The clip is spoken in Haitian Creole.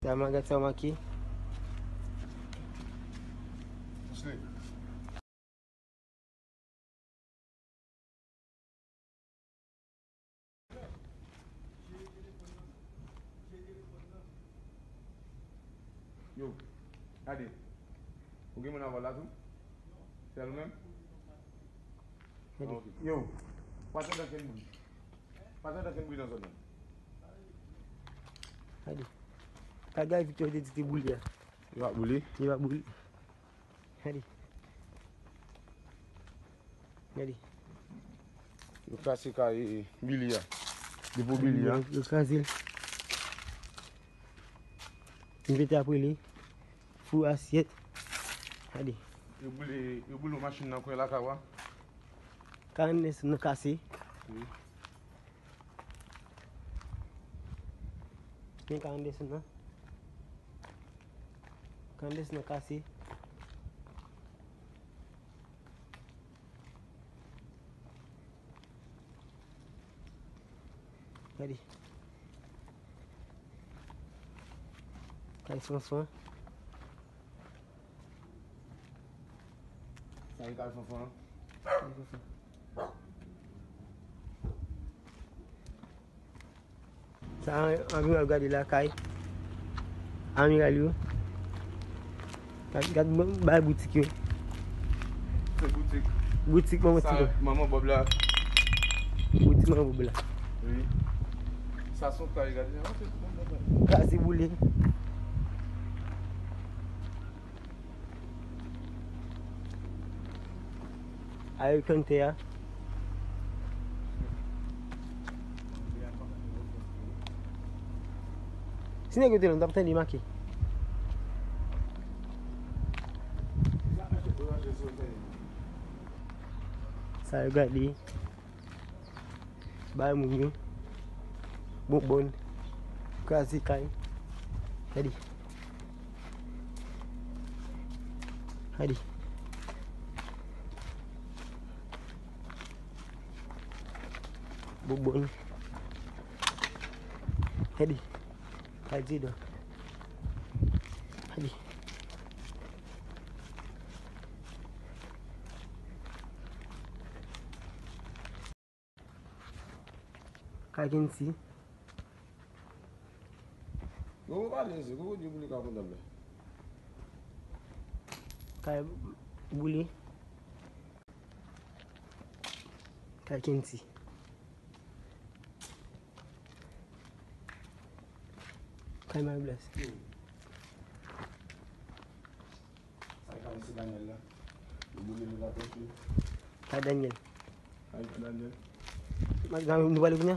Tama agad sa maki. Sleep. Yo, Adi, pergi mana bola tu? Siapa mem? Yo, pasal dah kena buli. Pasal dah kena buli nak sana. Adi, kagak video dia di buli ya. Iwak buli? Iwak buli. Adi. Adi. Yo kasih kai bili ya. Dipu bili ya. Yo kasih. Invite apa ini? Full assiette. Adi. Yo bulu machine nak kau elak awak. Kan ni nak kasih. Ni kan dia sana. Kan dia nak kasih. Adi. Kai semua. Saya kai fofon. Sa ami agak di lakai. Ami lalu. Kat bar boutique. C'est boutique. Boutique mama Ça, tu. maman Bobla. Boutique mama bobla. Oui. Ça sont kai regarder. Kasih buli. Ayo kante ya. Sini aku tidur, tak petang di maki. Saya juga di Bayi Munyu Bubon Kasih kain. Hadi. Hadi. Bubon. Hadi. Haji dah. Hadi. I can see. Go balik sih, go dia buli kau dah. Kayak buli. I can see. Kayak 15. Saya kan si Daniel lah. Buli juga tu. Kayak Daniel. Hai Daniel. Mak kami balik punya.